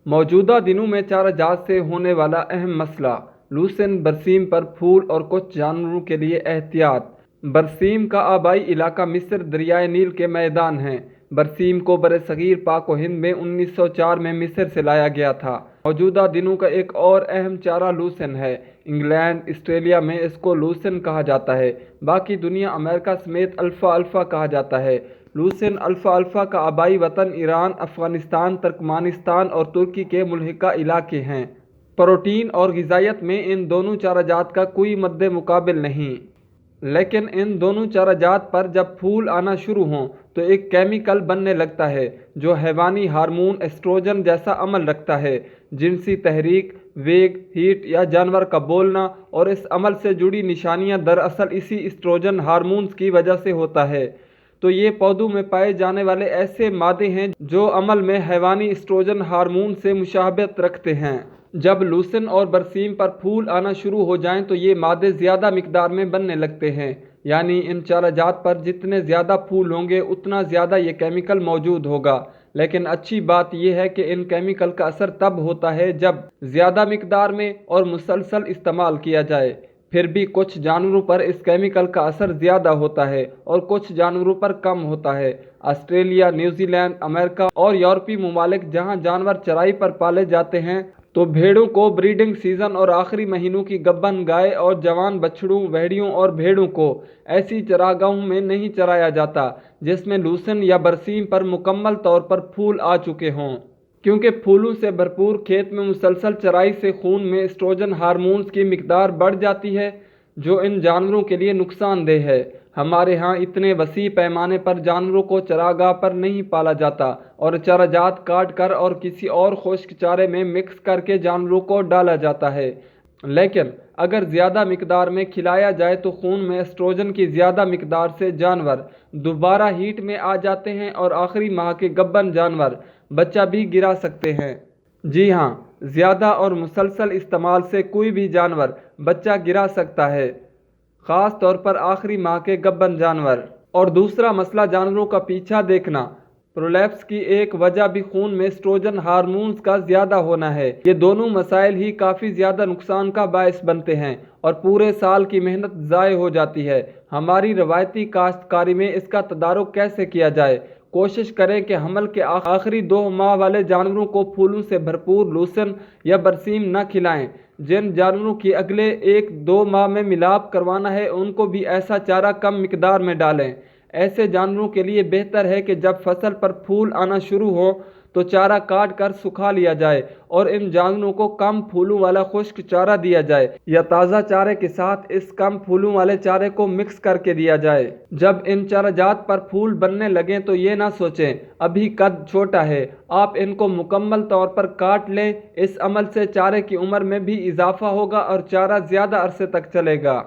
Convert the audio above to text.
موجودہ دنوں میں چارہ جات سے ہونے والا اہم مسئلہ لوسن برسیم پر پھول اور کچھ جانوروں کے لیے احتیاط۔ برسیم کا آبائی علاقہ مصر دریائے نیل کے میدان ہیں۔ برسیم کو برصغیر پاک و ہند میں 1904 میں مصر سے لایا گیا تھا۔ موجودہ دنوں کا ایک اور اہم چارہ لوسن ہے۔ انگلینڈ، آسٹریلیا میں اس کو لوسن کہا جاتا ہے، باقی دنیا امریکہ سمیت الفا الفا کہا جاتا ہے۔ لوسن الفا الفا کا آبائی وطن ایران، افغانستان، ترکمانستان اور ترکی کے ملحقہ علاقے ہیں۔ پروٹین اور غذائیت میں ان دونوں چارہ جات کا کوئی مد مقابل نہیں، لیکن ان دونوں چارہ جات پر جب پھول آنا شروع ہوں تو ایک کیمیکل بننے لگتا ہے جو حیوانی ہارمون ایسٹروجن جیسا عمل رکھتا ہے۔ جنسی تحریک، ویگ، ہیٹ یا جانور کا بولنا اور اس عمل سے جڑی نشانیاں دراصل اسی ایسٹروجن ہارمونز کی وجہ سے ہوتا ہے۔ تو یہ پودوں میں پائے جانے والے ایسے مادے ہیں جو عمل میں حیوانی ایسٹروجن ہارمون سے مشابہت رکھتے ہیں۔ جب لوسن اور برسیم پر پھول آنا شروع ہو جائیں تو یہ مادے زیادہ مقدار میں بننے لگتے ہیں، یعنی ان چارہ جات پر جتنے زیادہ پھول ہوں گے اتنا زیادہ یہ کیمیکل موجود ہوگا۔ لیکن اچھی بات یہ ہے کہ ان کیمیکل کا اثر تب ہوتا ہے جب زیادہ مقدار میں اور مسلسل استعمال کیا جائے۔ پھر بھی کچھ جانوروں پر اس کیمیکل کا اثر زیادہ ہوتا ہے اور کچھ جانوروں پر کم ہوتا ہے۔ آسٹریلیا، نیوزی لینڈ، امریکہ اور یورپی ممالک جہاں جانور چرائی پر پالے جاتے ہیں تو بھیڑوں کو بریڈنگ سیزن اور آخری مہینوں کی گبن گائے اور جوان بچھڑوں، ویڑیوں اور بھیڑوں کو ایسی چراگاہوں میں نہیں چرایا جاتا جس میں لوسن یا برسیم پر مکمل طور پر پھول آ چکے ہوں، کیونکہ پھولوں سے بھرپور کھیت میں مسلسل چرائی سے خون میں ایسٹروجن ہارمونز کی مقدار بڑھ جاتی ہے جو ان جانوروں کے لیے نقصان دہ ہے۔ ہمارے ہاں اتنے وسیع پیمانے پر جانوروں کو چراگاہ پر نہیں پالا جاتا اور چارہ جات کاٹ کر اور کسی اور خشک چارے میں مکس کر کے جانوروں کو ڈالا جاتا ہے۔ لیکن اگر زیادہ مقدار میں کھلایا جائے تو خون میں ایسٹروجن کی زیادہ مقدار سے جانور دوبارہ ہیٹ میں آ جاتے ہیں اور آخری ماہ کے گبن جانور بچہ بھی گرا سکتے ہیں۔ جی ہاں، زیادہ اور مسلسل استعمال سے کوئی بھی جانور بچہ گرا سکتا ہے، خاص طور پر آخری ماہ کے گبن جانور۔ اور دوسرا مسئلہ جانوروں کا پیچھا دیکھنا۔ پرولیپس کی ایک وجہ بھی خون میں ایسٹروجن ہارمونز کا زیادہ ہونا ہے۔ یہ دونوں مسائل ہی کافی زیادہ نقصان کا باعث بنتے ہیں اور پورے سال کی محنت ضائع ہو جاتی ہے۔ ہماری روایتی کاشتکاری میں اس کا تدارک کیسے کیا جائے؟ کوشش کریں کہ حمل کے آخری 2 ماہ والے جانوروں کو پھولوں سے بھرپور لوسن یا برسیم نہ کھلائیں۔ جن جانوروں کی اگلے 1-2 ماہ میں ملاپ کروانا ہے ان کو بھی ایسا چارہ کم مقدار میں ڈالیں۔ ایسے جانوروں کے لیے بہتر ہے کہ جب فصل پر پھول آنا شروع ہو تو چارہ کاٹ کر سکھا لیا جائے اور ان جانوروں کو کم پھولوں والا خشک چارہ دیا جائے یا تازہ چارے کے ساتھ اس کم پھولوں والے چارے کو مکس کر کے دیا جائے۔ جب ان چارہ جات پر پھول بننے لگیں تو یہ نہ سوچیں ابھی قد چھوٹا ہے، آپ ان کو مکمل طور پر کاٹ لیں۔ اس عمل سے چارے کی عمر میں بھی اضافہ ہوگا اور چارہ زیادہ عرصے تک چلے گا۔